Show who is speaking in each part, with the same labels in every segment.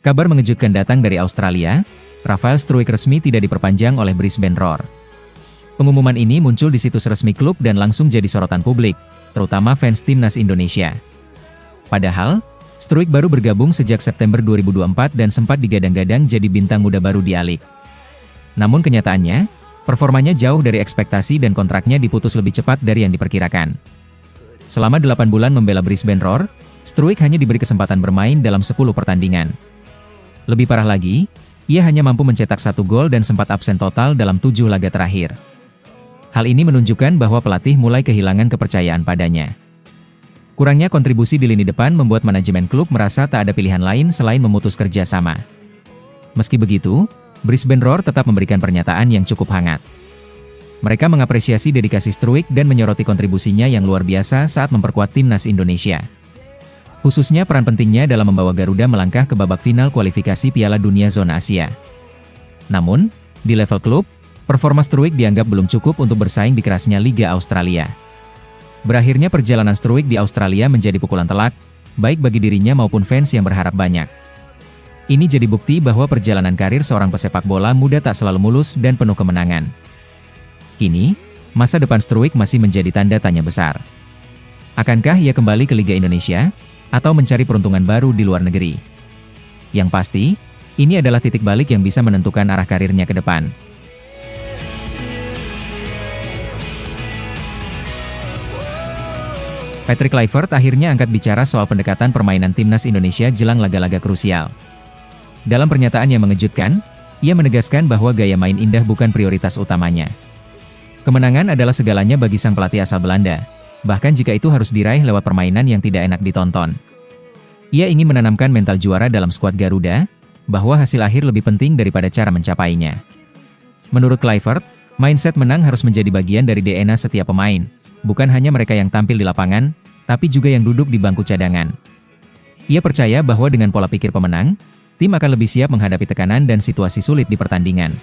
Speaker 1: Kabar mengejutkan datang dari Australia, Rafael Struijk resmi tidak diperpanjang oleh Brisbane Roar. Pengumuman ini muncul di situs resmi klub dan langsung jadi sorotan publik, terutama fans timnas Indonesia. Padahal, Struijk baru bergabung sejak September 2024 dan sempat digadang-gadang jadi bintang muda baru di A-League. Namun kenyataannya, performanya jauh dari ekspektasi dan kontraknya diputus lebih cepat dari yang diperkirakan. Selama 8 bulan membela Brisbane Roar, Struijk hanya diberi kesempatan bermain dalam 10 pertandingan. Lebih parah lagi, ia hanya mampu mencetak 1 gol dan sempat absen total dalam 7 laga terakhir. Hal ini menunjukkan bahwa pelatih mulai kehilangan kepercayaan padanya. Kurangnya kontribusi di lini depan membuat manajemen klub merasa tak ada pilihan lain selain memutus kerja sama. Meski begitu, Brisbane Roar tetap memberikan pernyataan yang cukup hangat. Mereka mengapresiasi dedikasi Struijk dan menyoroti kontribusinya yang luar biasa saat memperkuat timnas Indonesia. Khususnya peran pentingnya dalam membawa Garuda melangkah ke babak final kualifikasi Piala Dunia Zona Asia. Namun, di level klub, performa Struijk dianggap belum cukup untuk bersaing di kerasnya Liga Australia. Berakhirnya perjalanan Struijk di Australia menjadi pukulan telak, baik bagi dirinya maupun fans yang berharap banyak. Ini jadi bukti bahwa perjalanan karir seorang pesepak bola muda tak selalu mulus dan penuh kemenangan. Kini, masa depan Struijk masih menjadi tanda tanya besar. Akankah ia kembali ke Liga Indonesia, atau mencari peruntungan baru di luar negeri? Yang pasti, ini adalah titik balik yang bisa menentukan arah karirnya ke depan. Patrick Kluivert akhirnya angkat bicara soal pendekatan permainan timnas Indonesia jelang laga-laga krusial. Dalam pernyataan yang mengejutkan, ia menegaskan bahwa gaya main indah bukan prioritas utamanya. Kemenangan adalah segalanya bagi sang pelatih asal Belanda, bahkan jika itu harus diraih lewat permainan yang tidak enak ditonton. Ia ingin menanamkan mental juara dalam skuad Garuda, bahwa hasil akhir lebih penting daripada cara mencapainya. Menurut Kluivert, mindset menang harus menjadi bagian dari DNA setiap pemain, bukan hanya mereka yang tampil di lapangan, tapi juga yang duduk di bangku cadangan. Ia percaya bahwa dengan pola pikir pemenang, tim akan lebih siap menghadapi tekanan dan situasi sulit di pertandingan.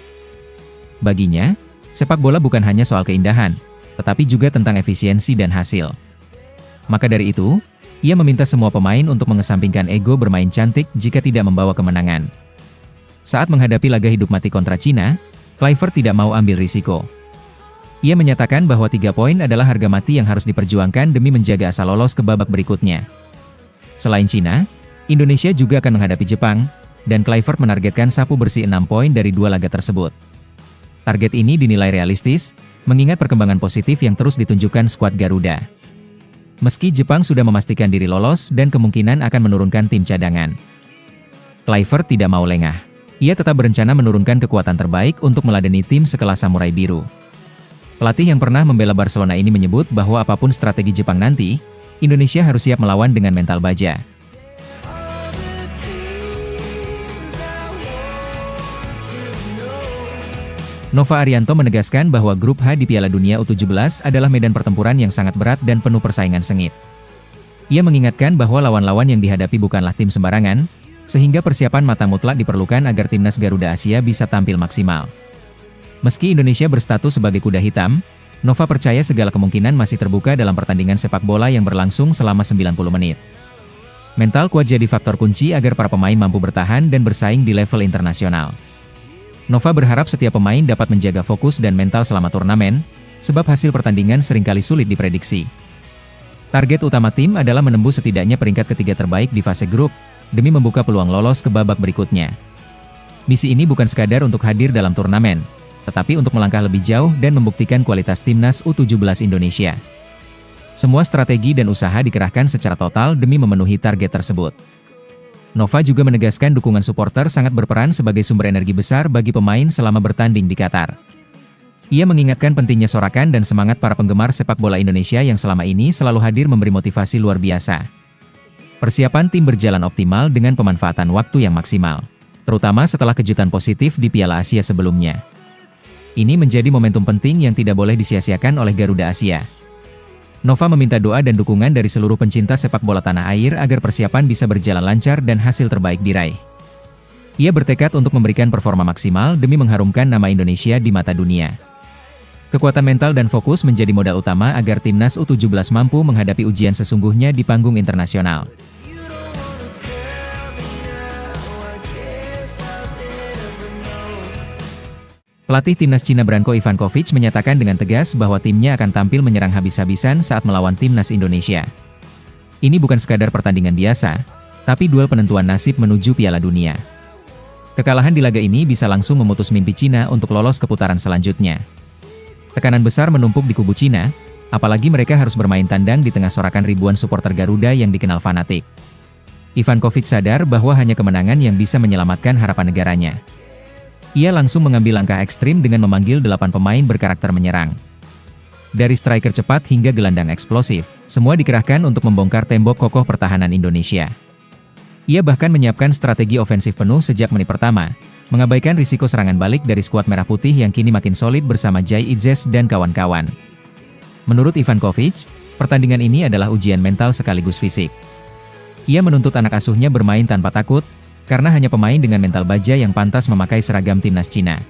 Speaker 1: Baginya, sepak bola bukan hanya soal keindahan, tetapi juga tentang efisiensi dan hasil. Maka dari itu, ia meminta semua pemain untuk mengesampingkan ego bermain cantik jika tidak membawa kemenangan. Saat menghadapi laga hidup mati kontra Cina, Kluivert tidak mau ambil risiko. Ia menyatakan bahwa 3 poin adalah harga mati yang harus diperjuangkan demi menjaga asa lolos ke babak berikutnya. Selain Cina, Indonesia juga akan menghadapi Jepang, dan Kluivert menargetkan sapu bersih 6 poin dari 2 laga tersebut. Target ini dinilai realistis, mengingat perkembangan positif yang terus ditunjukkan skuad Garuda. Meski Jepang sudah memastikan diri lolos dan kemungkinan akan menurunkan tim cadangan, Kluivert tidak mau lengah. Ia tetap berencana menurunkan kekuatan terbaik untuk meladeni tim sekelas Samurai Biru. Pelatih yang pernah membela Barcelona ini menyebut bahwa apapun strategi Jepang nanti, Indonesia harus siap melawan dengan mental baja. Nova Arianto menegaskan bahwa Grup H di Piala Dunia U17 adalah medan pertempuran yang sangat berat dan penuh persaingan sengit. Ia mengingatkan bahwa lawan-lawan yang dihadapi bukanlah tim sembarangan, sehingga persiapan matang mutlak diperlukan agar timnas Garuda Asia bisa tampil maksimal. Meski Indonesia berstatus sebagai kuda hitam, Nova percaya segala kemungkinan masih terbuka dalam pertandingan sepak bola yang berlangsung selama 90 menit. Mental kuat jadi faktor kunci agar para pemain mampu bertahan dan bersaing di level internasional. Nova berharap setiap pemain dapat menjaga fokus dan mental selama turnamen, sebab hasil pertandingan seringkali sulit diprediksi. Target utama tim adalah menembus setidaknya peringkat ketiga terbaik di fase grup, demi membuka peluang lolos ke babak berikutnya. Misi ini bukan sekadar untuk hadir dalam turnamen, tetapi untuk melangkah lebih jauh dan membuktikan kualitas timnas U17 Indonesia. Semua strategi dan usaha dikerahkan secara total demi memenuhi target tersebut. Nova juga menegaskan dukungan supporter sangat berperan sebagai sumber energi besar bagi pemain selama bertanding di Qatar. Ia mengingatkan pentingnya sorakan dan semangat para penggemar sepak bola Indonesia yang selama ini selalu hadir memberi motivasi luar biasa. Persiapan tim berjalan optimal dengan pemanfaatan waktu yang maksimal, terutama setelah kejutan positif di Piala Asia sebelumnya. Ini menjadi momentum penting yang tidak boleh disia-siakan oleh Garuda Asia. Nova meminta doa dan dukungan dari seluruh pencinta sepak bola tanah air agar persiapan bisa berjalan lancar dan hasil terbaik diraih. Ia bertekad untuk memberikan performa maksimal demi mengharumkan nama Indonesia di mata dunia. Kekuatan mental dan fokus menjadi modal utama agar timnas U17 mampu menghadapi ujian sesungguhnya di panggung internasional. Pelatih timnas Cina Branko Ivankovic menyatakan dengan tegas bahwa timnya akan tampil menyerang habis-habisan saat melawan timnas Indonesia. Ini bukan sekadar pertandingan biasa, tapi duel penentuan nasib menuju Piala Dunia. Kekalahan di laga ini bisa langsung memutus mimpi Cina untuk lolos ke putaran selanjutnya. Tekanan besar menumpuk di kubu Cina, apalagi mereka harus bermain tandang di tengah sorakan ribuan supporter Garuda yang dikenal fanatik. Ivankovic sadar bahwa hanya kemenangan yang bisa menyelamatkan harapan negaranya. Ia langsung mengambil langkah ekstrim dengan memanggil 8 pemain berkarakter menyerang. Dari striker cepat hingga gelandang eksplosif, semua dikerahkan untuk membongkar tembok kokoh pertahanan Indonesia. Ia bahkan menyiapkan strategi ofensif penuh sejak menit pertama, mengabaikan risiko serangan balik dari skuad merah putih yang kini makin solid bersama Jai Idzes dan kawan-kawan. Menurut Ivankovic, pertandingan ini adalah ujian mental sekaligus fisik. Ia menuntut anak asuhnya bermain tanpa takut, karena hanya pemain dengan mental baja yang pantas memakai seragam timnas Cina.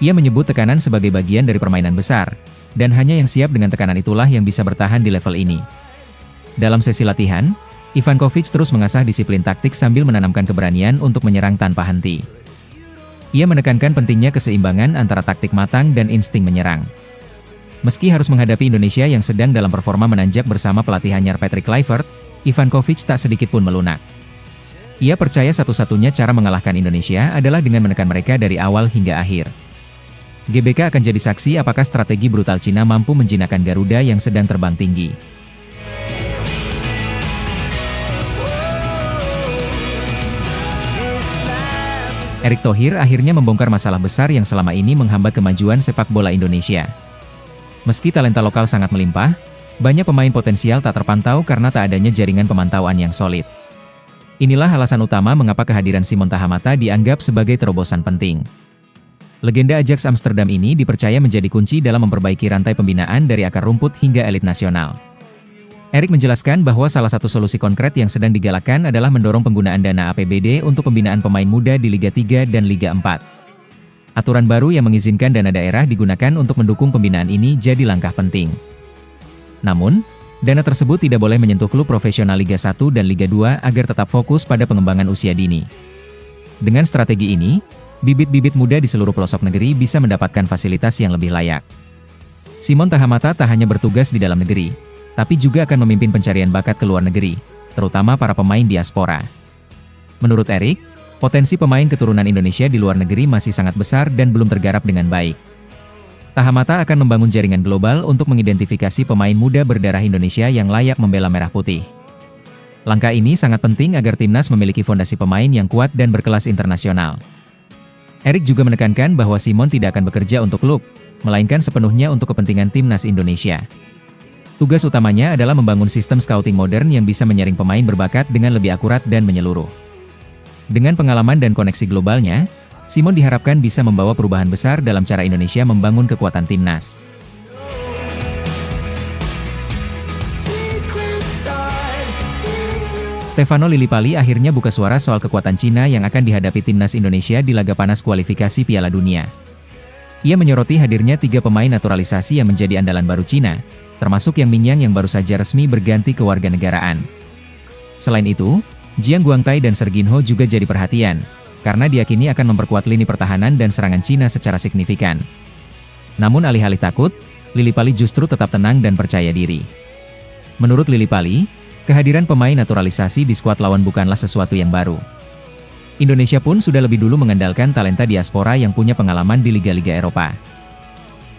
Speaker 1: Ia menyebut tekanan sebagai bagian dari permainan besar, dan hanya yang siap dengan tekanan itulah yang bisa bertahan di level ini. Dalam sesi latihan, Ivankovic terus mengasah disiplin taktik sambil menanamkan keberanian untuk menyerang tanpa henti. Ia menekankan pentingnya keseimbangan antara taktik matang dan insting menyerang. Meski harus menghadapi Indonesia yang sedang dalam performa menanjak bersama pelatih anyar Patrick Kluivert, Ivankovic tak sedikit pun melunak. Ia percaya satu-satunya cara mengalahkan Indonesia adalah dengan menekan mereka dari awal hingga akhir. GBK akan jadi saksi apakah strategi brutal Cina mampu menjinakkan Garuda yang sedang terbang tinggi. Erick Thohir akhirnya membongkar masalah besar yang selama ini menghambat kemajuan sepak bola Indonesia. Meski talenta lokal sangat melimpah, banyak pemain potensial tak terpantau karena tak adanya jaringan pemantauan yang solid. Inilah alasan utama mengapa kehadiran Simon Tahamata dianggap sebagai terobosan penting. Legenda Ajax Amsterdam ini dipercaya menjadi kunci dalam memperbaiki rantai pembinaan dari akar rumput hingga elit nasional. Erick menjelaskan bahwa salah satu solusi konkret yang sedang digalakkan adalah mendorong penggunaan dana APBD untuk pembinaan pemain muda di Liga 3 dan Liga 4. Aturan baru yang mengizinkan dana daerah digunakan untuk mendukung pembinaan ini jadi langkah penting. Namun, dana tersebut tidak boleh menyentuh klub profesional Liga 1 dan Liga 2 agar tetap fokus pada pengembangan usia dini. Dengan strategi ini, bibit-bibit muda di seluruh pelosok negeri bisa mendapatkan fasilitas yang lebih layak. Simon Tahamata tak hanya bertugas di dalam negeri, tapi juga akan memimpin pencarian bakat ke luar negeri, terutama para pemain diaspora. Menurut Erick, potensi pemain keturunan Indonesia di luar negeri masih sangat besar dan belum tergarap dengan baik. Tahamata akan membangun jaringan global untuk mengidentifikasi pemain muda berdarah Indonesia yang layak membela merah putih. Langkah ini sangat penting agar timnas memiliki fondasi pemain yang kuat dan berkelas internasional. Erick juga menekankan bahwa Simon tidak akan bekerja untuk klub, melainkan sepenuhnya untuk kepentingan timnas Indonesia. Tugas utamanya adalah membangun sistem scouting modern yang bisa menyaring pemain berbakat dengan lebih akurat dan menyeluruh. Dengan pengalaman dan koneksi globalnya, Simon diharapkan bisa membawa perubahan besar dalam cara Indonesia membangun kekuatan timnas. Stefano Lillipali akhirnya buka suara soal kekuatan Cina yang akan dihadapi timnas Indonesia di laga panas kualifikasi Piala Dunia. Ia menyoroti hadirnya 3 pemain naturalisasi yang menjadi andalan baru Cina, termasuk Yang Mingyang yang baru saja resmi berganti kewarganegaraan. Selain itu, Jiang Guangtai dan Serginho juga jadi perhatian, karena diyakini akan memperkuat lini pertahanan dan serangan Cina secara signifikan. Namun alih-alih takut, Lillipali justru tetap tenang dan percaya diri. Menurut Lillipali, kehadiran pemain naturalisasi di skuad lawan bukanlah sesuatu yang baru. Indonesia pun sudah lebih dulu mengandalkan talenta diaspora yang punya pengalaman di liga-liga Eropa.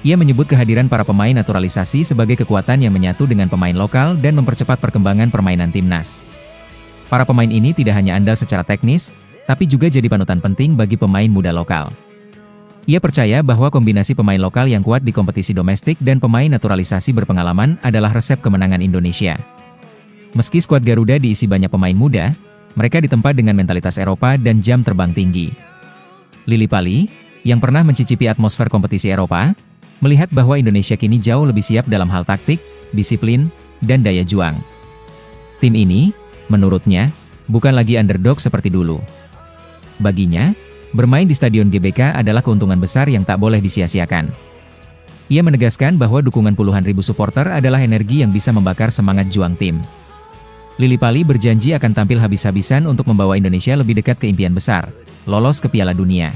Speaker 1: Ia menyebut kehadiran para pemain naturalisasi sebagai kekuatan yang menyatu dengan pemain lokal dan mempercepat perkembangan permainan timnas. Para pemain ini tidak hanya andal secara teknis, tapi juga jadi panutan penting bagi pemain muda lokal. Ia percaya bahwa kombinasi pemain lokal yang kuat di kompetisi domestik dan pemain naturalisasi berpengalaman adalah resep kemenangan Indonesia. Meski skuad Garuda diisi banyak pemain muda, mereka ditempa dengan mentalitas Eropa dan jam terbang tinggi. Lillipali, yang pernah mencicipi atmosfer kompetisi Eropa, melihat bahwa Indonesia kini jauh lebih siap dalam hal taktik, disiplin, dan daya juang. Tim ini, menurutnya, bukan lagi underdog seperti dulu. Baginya, bermain di Stadion GBK adalah keuntungan besar yang tak boleh disia-siakan. Ia menegaskan bahwa dukungan puluhan ribu supporter adalah energi yang bisa membakar semangat juang tim. Lillipali berjanji akan tampil habis-habisan untuk membawa Indonesia lebih dekat ke impian besar, lolos ke Piala Dunia.